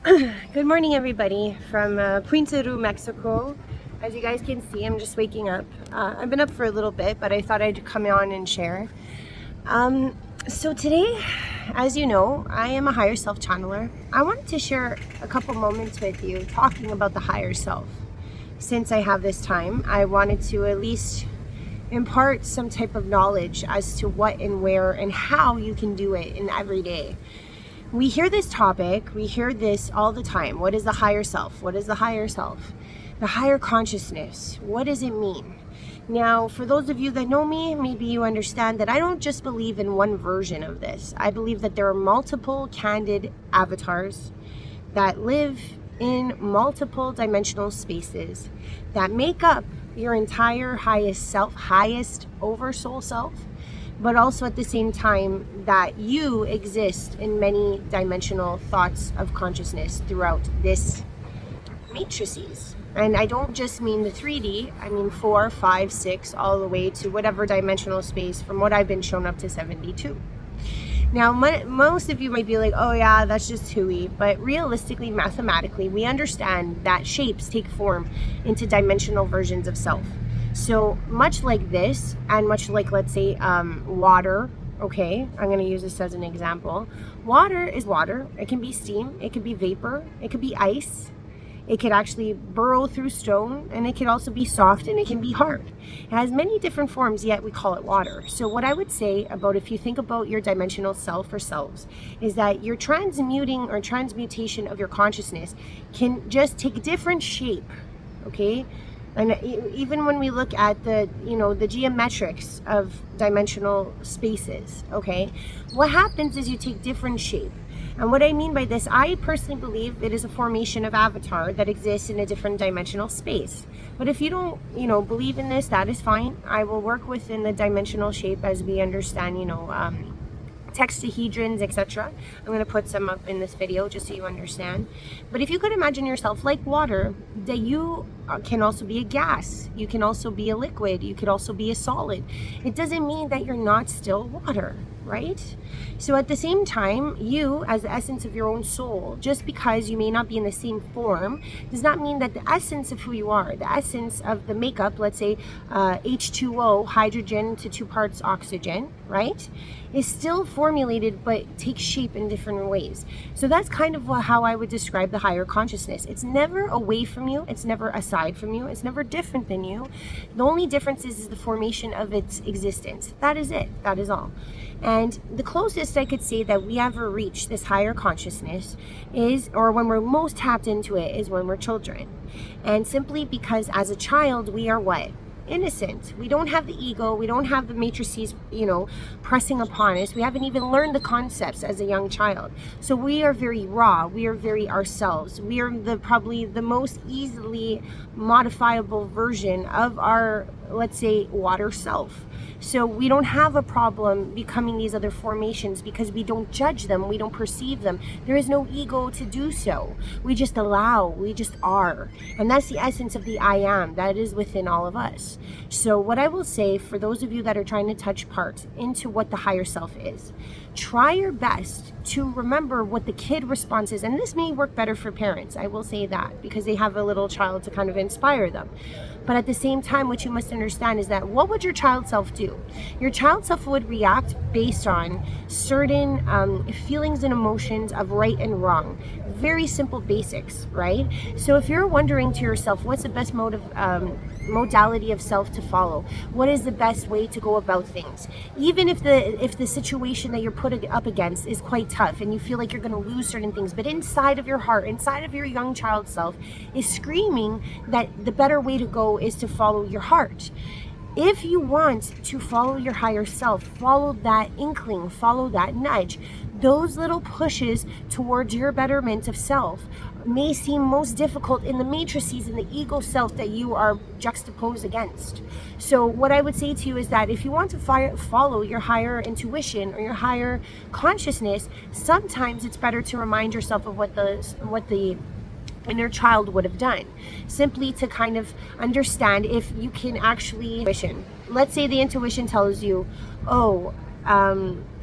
Good morning, everybody, from Puerto Mexico. As you guys can see, I'm just waking up. I've been up for a little bit, but I thought I'd come on and share. So today, as you know, I am a higher self channeler. I wanted to share a couple moments with you talking about the higher self. Since I have this time, I wanted to at least impart some type of knowledge as to what and where and how you can do it in every day. We hear this topic, we hear this all the time. What is the higher self? What is the higher self? The higher consciousness. What does it mean? Now, for those of you that know me, maybe you understand that I don't just believe in one version of this. I believe that there are multiple candid avatars that live in multiple dimensional spaces that make up your entire highest self, highest oversoul self, but also at the same time that you exist in many dimensional thoughts of consciousness throughout this matrices. And I don't just mean the 3D, I mean 4, 5, 6, all the way to whatever dimensional space from what I've been shown up to 72. Now, most of you might be like, oh yeah, that's just hooey. But realistically, mathematically, we understand that shapes take form into dimensional versions of self. So much like this, and much like, let's say, water, okay, I'm going to use this as an example. Water is water. It can be steam, it could be vapor, it could be ice. It could actually burrow through stone, and it can also be soft, and it can be hard. It has many different forms, yet we call it water. So what I would say about, if you think about your dimensional self or selves, is that your transmuting or transmutation of your consciousness can just take different shape, okay? And even when we look at the geometrics of dimensional spaces, okay, what happens is you take different shape. And what I mean by this, I personally believe it is a formation of avatar that exists in a different dimensional space. But if you don't, believe in this, that is fine. I will work within the dimensional shape as we understand, textahedrons, etc. I'm going to put some up in this video just so you understand. But if you could imagine yourself like water, that you can also be a gas, you can also be a liquid, you could also be a solid. It doesn't mean that you're not still water, right? So at the same time, you, as the essence of your own soul, just because you may not be in the same form, does not mean that the essence of who you are, the essence of the makeup, let's say H2O, hydrogen to 2 parts oxygen, right, is still formulated but takes shape in different ways. So that's kind of how I would describe the higher consciousness. It's never away from you, it's never aside from you, it's never different than you. The only difference is the formation of its existence. That is it, that is all. And the closest I could say that we ever reach this higher consciousness is, or when we're most tapped into it, is when we're children. And simply because as a child, we are what? Innocent. We don't have the ego, we don't have the matrices, pressing upon us. We haven't even learned the concepts as a young child. So we are very raw, we are very ourselves. We are probably the most easily modifiable version of our, let's say, water self. So we don't have a problem becoming these other formations because we don't judge them, we don't perceive them. There is no ego to do so. We just allow, we just are. And that's the essence of the I am that is within all of us. So what I will say for those of you that are trying to touch part into what the higher self is, try your best to remember what the kid response is. And this may work better for parents, I will say that, because they have a little child to kind of inspire them. But at the same time, what you must understand is that what would your child self do? Your child self would react based on certain feelings and emotions of right and wrong. Very simple basics, right? So if you're wondering to yourself, what's the best modality of self to follow? What is the best way to go about things? Even if the situation that you're put up against is quite tough and you feel like you're going to lose certain things, but inside of your heart, inside of your young child self is screaming that the better way to go is to follow your heart. If you want to follow your higher self, follow that inkling, follow that nudge. Those little pushes towards your betterment of self may seem most difficult in the matrices and the ego self that you are juxtaposed against. So what I would say to you is that if you want to follow your higher intuition or your higher consciousness, sometimes it's better to remind yourself of what the inner child would have done, simply to kind of understand if you can actually let's say the intuition tells you, oh,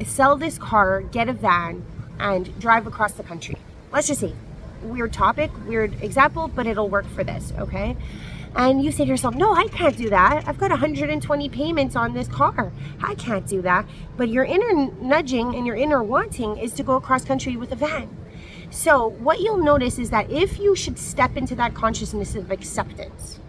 sell this car, get a van, and drive across the country. Let's just say weird topic, weird example, but it'll work for this, okay? And you say to yourself, no, I can't do that. I've got 120 payments on this car. I can't do that. But your inner nudging and your inner wanting is to go across country with a van. So what you'll notice is that if you should step into that consciousness of acceptance,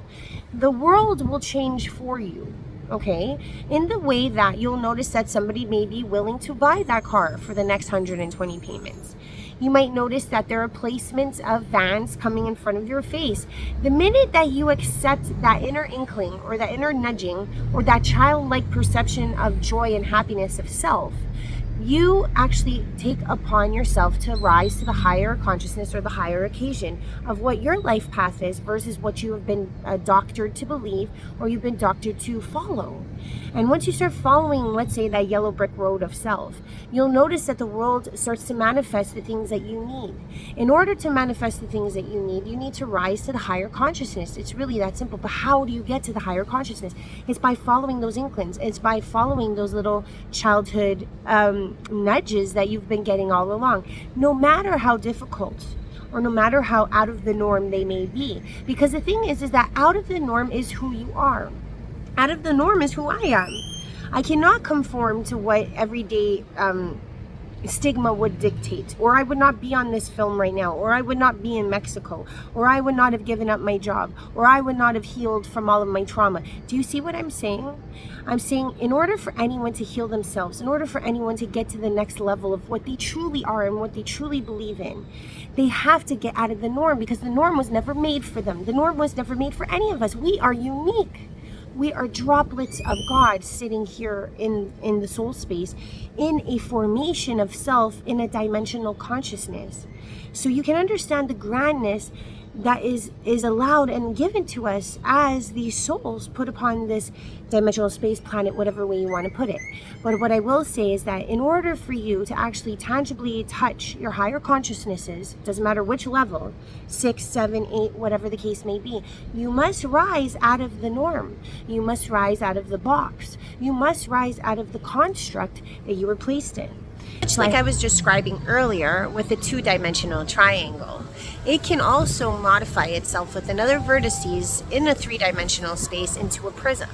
the world will change for you, okay? In the way that you'll notice that somebody may be willing to buy that car for the next 120 payments. You might notice that there are placements of vans coming in front of your face. The minute that you accept that inner inkling or that inner nudging or that childlike perception of joy and happiness of self, you actually take upon yourself to rise to the higher consciousness or the higher occasion of what your life path is versus what you have been doctored to believe or you've been doctored to follow. And once you start following, let's say, that yellow brick road of self, you'll notice that the world starts to manifest the things that you need. In order to manifest the things that you need to rise to the higher consciousness. It's really that simple. But how do you get to the higher consciousness? It's by following those inklings. It's by following those little childhood nudges that you've been getting all along, no matter how difficult or no matter how out of the norm they may be. Because the thing is that out of the norm is who you are. Out of the norm is who I am. I cannot conform to what everyday stigma would dictate, or I would not be on this film right now, or I would not be in Mexico, or I would not have given up my job, or I would not have healed from all of my trauma. Do you see what I'm saying? I'm saying in order for anyone to heal themselves, in order for anyone to get to the next level of what they truly are and what they truly believe in, they have to get out of the norm, because the norm was never made for them. The norm was never made for any of us. We are unique. We are droplets of God sitting here in the soul space, in a formation of self, in a dimensional consciousness. So you can understand the grandness that is allowed and given to us as these souls put upon this dimensional space, planet, whatever way you want to put it. But what I will say is that in order for you to actually tangibly touch your higher consciousnesses, doesn't matter which level, 6, 7, 8, whatever the case may be, you must rise out of the norm. You must rise out of the box. You must rise out of the construct that you were placed in. Much like I was describing earlier with the two-dimensional triangle, it can also modify itself with another vertices in a three-dimensional space into a prism,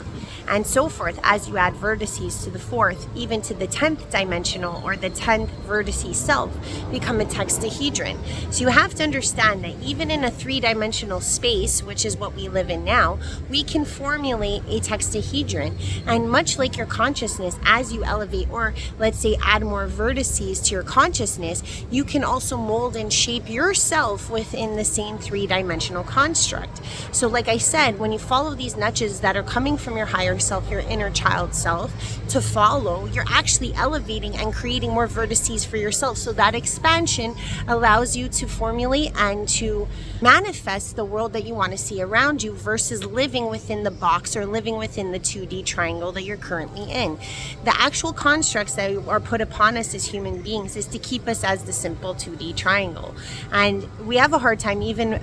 and so forth as you add vertices to the fourth, even to the 10th dimensional or the 10th vertice self, become a textahedron. So you have to understand that even in a three-dimensional space, which is what we live in now, we can formulate a textahedron. And much like your consciousness, as you elevate, or let's say add more vertices to your consciousness, you can also mold and shape yourself within the same three-dimensional construct. So like I said, when you follow these nudges that are coming from your higher self, your inner child self, to follow, you're actually elevating and creating more vertices for yourself. So that expansion allows you to formulate and to manifest the world that you want to see around you versus living within the box or living within the 2D triangle that you're currently in. The actual constructs that are put upon us as human beings is to keep us as the simple 2D triangle. And we have a hard time even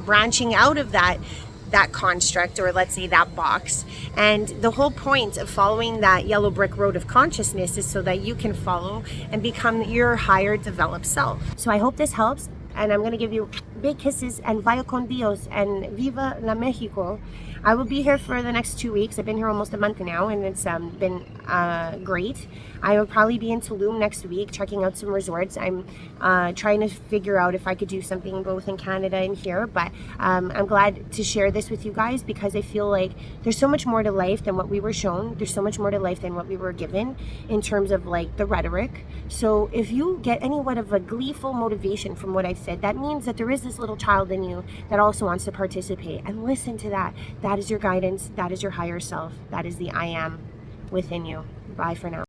branching out of that construct, or let's say that box. And the whole point of following that yellow brick road of consciousness is so that you can follow and become your higher developed self. So I hope this helps, and I'm going to give you big kisses and vaya con Dios and viva la Mexico. I will be here for the next 2 weeks. I've been here almost a month now, and it's been great. I will probably be in Tulum next week checking out some resorts. I'm trying to figure out if I could do something both in Canada and here, but I'm glad to share this with you guys because I feel like there's so much more to life than what we were shown. There's so much more to life than what we were given in terms of like the rhetoric. So if you get anyone of a gleeful motivation from what I've said, that means that there is this little child in you that also wants to participate, and listen to that. That is your guidance. That is your higher self. That is the I am within you. Bye for now.